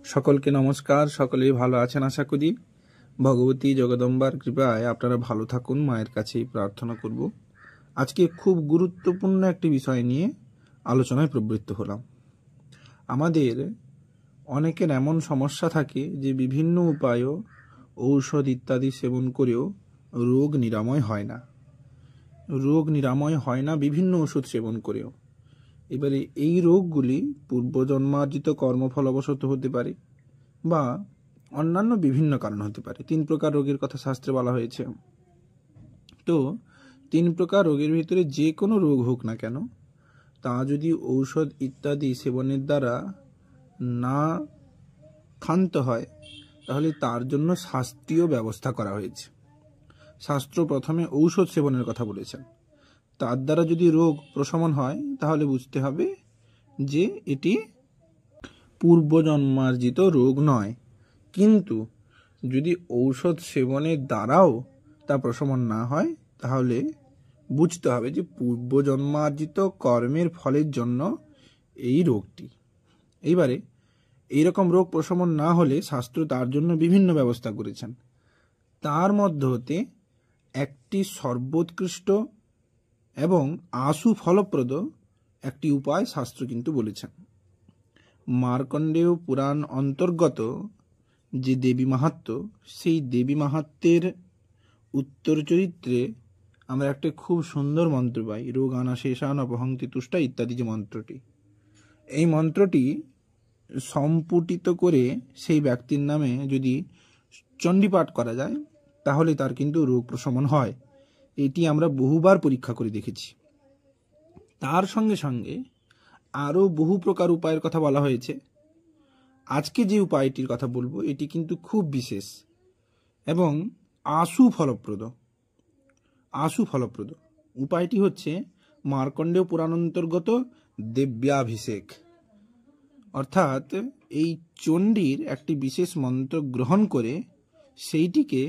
সকলকে নমস্কার। সকলেই ভালো আছেন আশা করি। ভগবতী জগদম্বার কৃপায় আপনারা ভালো থাকুন, মায়ের কাছেই প্রার্থনা করব। আজকে খুব গুরুত্বপূর্ণ একটি বিষয় নিয়ে আলোচনায় প্রবৃত্ত হলাম। আমাদের অনেকের এমন সমস্যা থাকে যে বিভিন্ন উপায় ঔষধ ইত্যাদি সেবন করেও রোগ নিরাময় হয় না বিভিন্ন ওষুধ সেবন করেও। এবারে এই রোগগুলি পূর্বজন্মার্জিত কর্মফলবশত হতে পারে বা অন্যান্য বিভিন্ন কারণ হতে পারে। 3 প্রকার রোগের কথা শাস্ত্রে বলা হয়েছে। তো 3 প্রকার রোগের ভিতরে যে কোনো রোগ হোক না কেন, তা যদি ঔষধ ইত্যাদি সেবনের দ্বারা না ক্ষান্ত হয়, তাহলে তার জন্য শাস্ত্রীয় ব্যবস্থা করা হয়েছে। শাস্ত্র প্রথমে ঔষধ সেবনের কথা বলেছেন। তার দ্বারা যদি রোগ প্রশমন হয়, তাহলে বুঝতে হবে যে এটি পূর্বজন্মার্জিত রোগ নয়। কিন্তু যদি ঔষধ সেবনের দ্বারাও তা প্রশমন না হয়, তাহলে বুঝতে হবে যে পূর্বজন্মার্জিত কর্মের ফলের জন্য এই রোগটি। এইবারে এইরকম রোগ প্রশমন না হলে শাস্ত্র তার জন্য বিভিন্ন ব্যবস্থা করেছেন। তার মধ্য হতে একটি সর্বোৎকৃষ্ট এবং আশু ফলপ্রদ একটি উপায় শাস্ত্র কিন্তু বলেছেন। মার্কণ্ডেয় পুরাণ অন্তর্গত যে দেবী মাহাত্ম্য, সেই দেবী মাহাত্ম্যের উত্তর চরিত্রে আমরা একটা খুব সুন্দর মন্ত্র পাই, রোগানা শেষান অপহংতি তুষ্টা ইত্যাদি যে মন্ত্রটি। এই মন্ত্রটি সম্পুটিত করে সেই ব্যক্তির নামে যদি চণ্ডীপাঠ করা যায়, তাহলে তার কিন্তু রোগ প্রশমন হয়। এটি আমরা বহুবার পরীক্ষা করে দেখেছি। তার সঙ্গে সঙ্গে আরও বহু প্রকার উপায়ের কথা বলা হয়েছে। আজকে যে উপায়টির কথা বলবো, এটি কিন্তু খুব বিশেষ এবং আশু ফলপ্রদ। উপায়টি হচ্ছে মার্কণ্ডেয় পুরাণ অন্তর্গত দেব্যাভিষেক। অর্থাৎ এই চণ্ডীর একটি বিশেষ মন্ত্র গ্রহণ করে সেইটিকে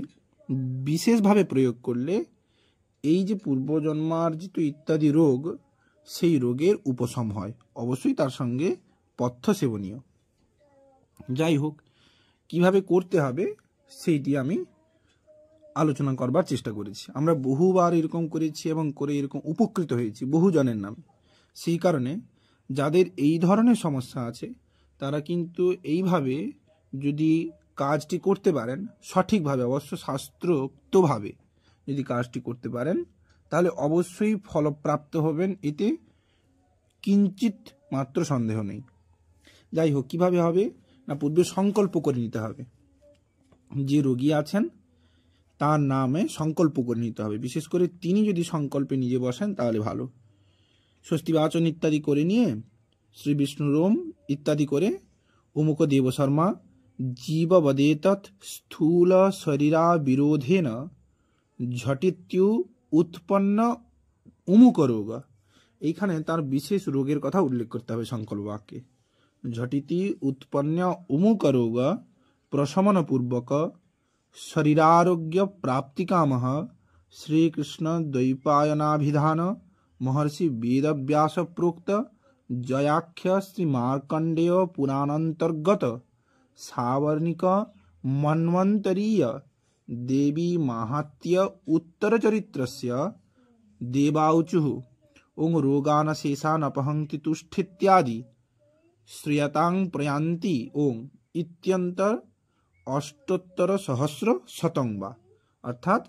বিশেষভাবে প্রয়োগ করলে এই যে পূর্বজন্মার্জিত ইত্যাদি রোগ, সেই রোগের উপশম হয়। অবশ্যই তার সঙ্গে পথ্য সেবনীয়। যাই হোক, কিভাবে করতে হবে সেইটি আমি আলোচনা করবার চেষ্টা করেছি। আমরা বহুবার এরকম করেছি এবং করে এরকম উপকৃত হয়েছি বহুজনের নামে। সেই কারণে যাদের এই ধরনের সমস্যা আছে, তারা কিন্তু এইভাবে যদি কাজটি করতে পারেন সঠিকভাবে, অবশ্য শাস্ত্রোক্তভাবে যদি কাজটি করতে পারেন, তাহলে অবশ্যই ফলপ্রাপ্ত হবেন, এতে কিঞ্চিত মাত্র সন্দেহ নেই। যাই হোক, কিভাবে হবে না, পূর্বে সংকল্প করে নিতে হবে। যে রোগী আছেন তার নামে সংকল্প করে নিতে হবে। বিশেষ করে তিনি যদি সংকল্পে নিজে বসেন তাহলে ভালো। স্বস্তি বাচন ইত্যাদি করে নিয়ে শ্রী বিষ্ণুর ওম ইত্যাদি করে উমুক দেব শর্মা জীববদেতৎ স্থূল শরীরা বিরোধেন ঝটিত্যু উৎপন্ন উমুক রোগ। এইখানে তার বিশেষ রোগের কথা উল্লেখ করতে হবে সংকল্প বাক্যে। ঝটিতি উৎপন্ন উমুক রোগ প্রশমন পূর্বক শরীরারোগ্য প্রাপ্তিকামহ শ্রীকৃষ্ণ দ্বৈপায়নাভিধান মহর্ষি বেদব্যাস প্रोक्त জয়াখ্য শ্রী মার্কণ্ডেয় পুরাণান্তর্গত সাবর্ণিক মন্वन्तरीय देवी माहात्म्य उत्तर चरित्रस्य देवाऊचुः ओं रोगानशेषान अपहंति तुष्ठित्यादि श्रियतां प्रयान्ति ओं इत्यन्तर अष्टोत्तर सहस्र शतंबा। অর্থাৎ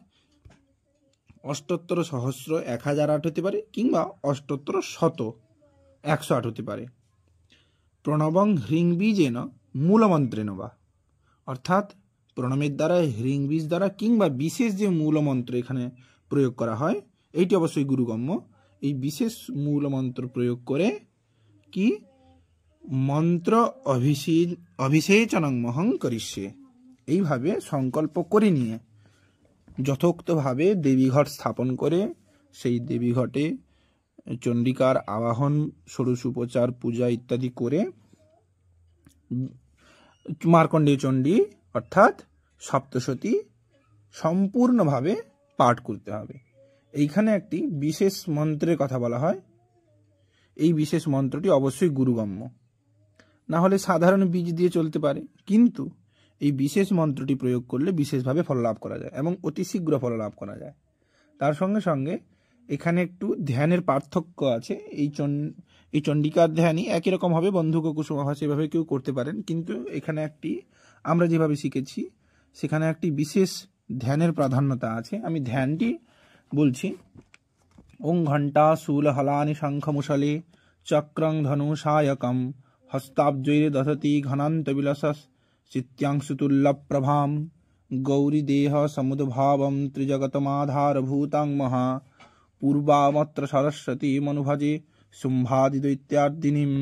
অষ্টোত্তর সহস্র 1008 হতে পারে, কিংবা অষ্টোত্তর শত 108 হতে পারে। প্রণবং হ্রিং বীজেন মূলমন্ত্রেণ বা, অর্থাৎ প্রণমের দ্বারা, হ্রিং বীজ দ্বারা, কিংবা বিশেষ যে মূলমন্ত্র এখানে প্রয়োগ করা হয়, এইটি অবশ্যই গুরুগম্য। এই বিশেষ মূলমন্ত্র প্রয়োগ করে কি মন্ত্র অভিষেচনং মহং করিষ্যে, এইভাবে সংকল্প করে নিয়ে যথোক্তভাবে দেবীঘট স্থাপন করে সেই দেবীঘটে চণ্ডিকার আবাহন, ষোড়শোপচার পূজা ইত্যাদি করে মার্কণ্ডেয় চণ্ডী অর্থাৎ সপ্তশতী সম্পূর্ণভাবে পাঠ করতে হবে। এইখানে একটি বিশেষ মন্ত্রের কথা বলা হয়। এই বিশেষ মন্ত্রটি অবশ্যই গুরুগম্য। না হলে সাধারণ বীজ দিয়ে চলতে পারে, কিন্তু এই বিশেষ মন্ত্রটি প্রয়োগ করলে বিশেষভাবে ফল লাভ করা যায় এবং অতি শীঘ্র ফল লাভ করা যায়। তার সঙ্গে সঙ্গে এখানে একটু ধ্যানের পার্থক্য আছে। এই চণ্ডিকার ধ্যানই একই রকম হবে, বন্ধুক কুসুমাভাস এভাবে কেউ করতে পারেন, কিন্তু এখানে একটি আমরা যেভাবে শিখেছি সেখানে একটি বিশেষ ধ্যানের প্রাধান্যতা আছে। আমি ধ্যানটি বলছি। ওং ঘণ্টা শূল হলানি শঙ্খ মুশলে চক্রং ধনু সায়কম হস্তাব্জৈরে দশতি ঘনান্ত বিলাসস চিত্যাংশুতুল্য প্রভাম গৌরী দেহ সমুদ্ভাবম ত্রিজগতমাধারভূতাং মহা পূর্বামত্র সরস্বতী মনুভজে শুম্ভাদি দৈত্যার্দিনীম।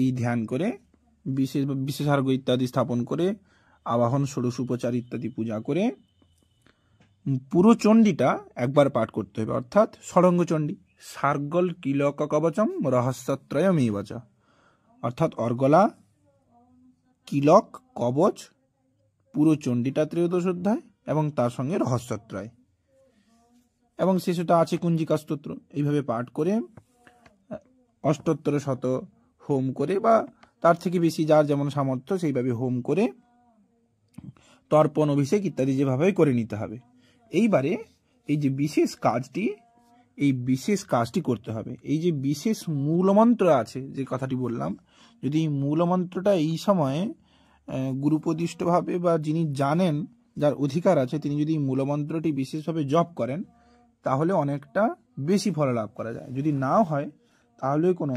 এই ধ্যান করে বিশেষার্ঘ্য ইত্যাদি স্থাপন করে আবাহন ষোড়শ উপচার ইত্যাদি পূজা করে পুরো চণ্ডীটা একবার পাঠ করতে হবে, অর্থাৎ ষড়ঙ্গ চণ্ডী। সার্গল কিলক কবচম রহস্যত্রয়মেব চ, অর্থাৎ অর্গলা, কিলক, কবচ, পুরো চণ্ডীটা ত্রয়োদশ অধ্যায় এবং তার সঙ্গে রহস্যত্রয় এবং শেষটা আছে কুঞ্জিকা স্তোত্র। এইভাবে পাঠ করে অষ্টোত্তর শত হোম করে বা তার থেকে বেশি যার যেমন সামর্থ্য সেইভাবে হোম করে তর্পণ, অভিষেক ইত্যাদি যেভাবে করে নিতে হবে। এইবারে এই যে বিশেষ কাজটি করতে হবে। এই যে বিশেষ মূলমন্ত্র আছে যে কথাটি বললাম, যদি এই মূলমন্ত্রটা এই সময়ে গুরুপদিষ্টভাবে বা যিনি জানেন, যার অধিকার আছে, তিনি যদি মূলমন্ত্রটি বিশেষভাবে জপ করেন তাহলে অনেকটা বেশি ফল লাভ করা যায়। যদি নাও হয় তাহলে কোনো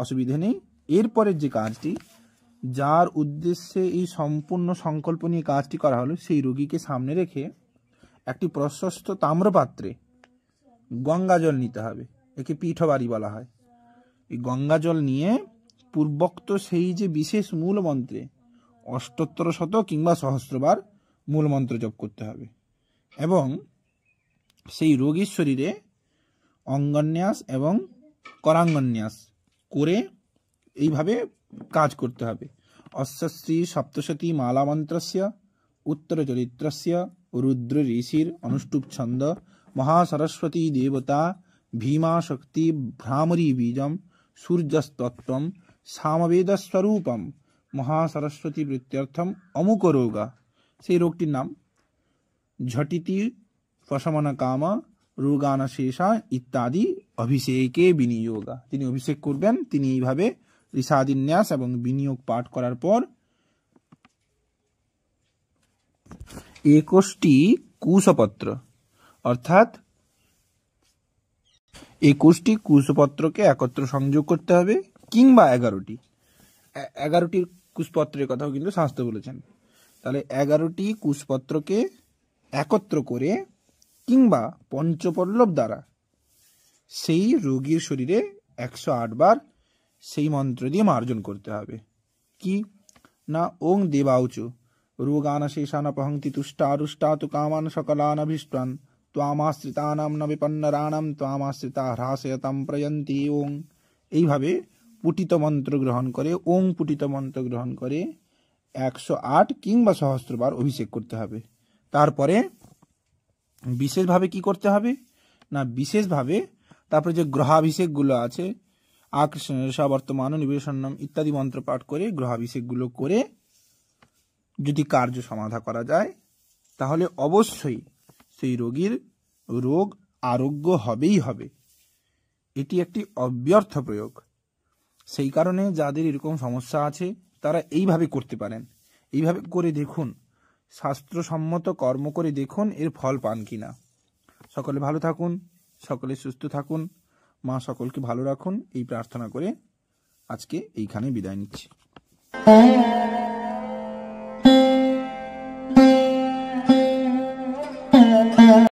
অসুবিধে নেই। এরপরের যে কাজটি, যার উদ্দেশ্যে এই সম্পূর্ণ সংকল্প নিয়ে কাজটি করা হলো, সেই রোগীকে সামনে রেখে একটি প্রশস্ত তাম্রপাত্রে গঙ্গাজল নিতে হবে। একে পীঠবাড়ি বলা হয়। এই গঙ্গাজল নিয়ে পূর্বোক্ত সেই যে বিশেষ মূল মন্ত্রে অষ্টোত্তর শত কিংবা সহস্রবার মূল মন্ত্র জপ করতে হবে এবং সেই রোগীর শরীরে অঙ্গন্যাস এবং করাঙ্গন্যাস করে এইভাবে কাজ করতে হবে। অশ্বশ্রী সপ্তশতী মালা মন্ত্রস্য উত্তর চরিত্রস্য রুদ্র ঋষির অনুষ্টুপ ছন্দ মহাসরস্বতী দেবতা ভীমা শক্তি ভ্রামরী বীজম সূর্যস্তত্ত্বম সামবেদস্বরূপম মহাসরস্বতী বৃত্ত্যর্থম অমুক রোগা। সেই রোগটির নাম ঝটিতি ফসমন কাম রোগানশেষা ইত্যাদি অভিষেকে বিনিয়োগা। তিনি অভিষেক করবেন। তিনি এইভাবে ঋষাদিন্যাস এবং বিনিয়োগ পাঠ করার পর 21টি কুশপত্র, অর্থাৎ 21টি কুশপত্রকে একত্র সংযোগ করতে হবে, কিংবা 11টির কুশপত্রের কথাও কিন্তু শাস্ত্র বলেছেন। তাহলে 11টি কুশপত্রকে একত্র করে কিংবা পঞ্চপল্লব দ্বারা সেই রোগীর শরীরে 108 বার সেই মন্ত্র দিয়ে মার্জন করতে হবে। কি না, ওং দেবাউচু রোগানশেষানপহংতি তুষ্টারুষ্টাতু কামান সকলানভীষ্টান ত্বামাশ্রিতানাম ন বিপন্নরাণাম ত্বামাশ্রিতা হ্রাসয়তাম প্রয়ন্তি ওং। এইভাবে পুটিত মন্ত্র গ্রহণ করে, ওং পুটিত মন্ত্র গ্রহণ করে 108 কিংবা সহস্রবার অভিষেক করতে হবে। তারপরে বিশেষভাবে কি করতে হবে না, বিশেষভাবে তারপরে যে গ্রহাভিষেকগুলো আছে, আকৃষ্ণ বর্তমান নিবেশনম ইত্যাদি মন্ত্র পাঠ করে গ্রহাভিষেকগুলো করে যদি কার্য সমাধা করা যায় তাহলে অবশ্যই সেই রোগীর রোগ আরোগ্য হবেই হবে। এটি একটি অব্যর্থ প্রয়োগ। সেই কারণে যাদের এরকম সমস্যা আছে তারা এইভাবে করতে পারেন। এইভাবে করে দেখুন, শাস্ত্রসম্মত কর্ম করে দেখুন এর ফল পান কিনা। সকলে ভালো থাকুন, সকলে সুস্থ থাকুন, মা সকলকে ভালো রাখুন, এই প্রার্থনা করে আজকে এইখানে বিদায় নিচ্ছি।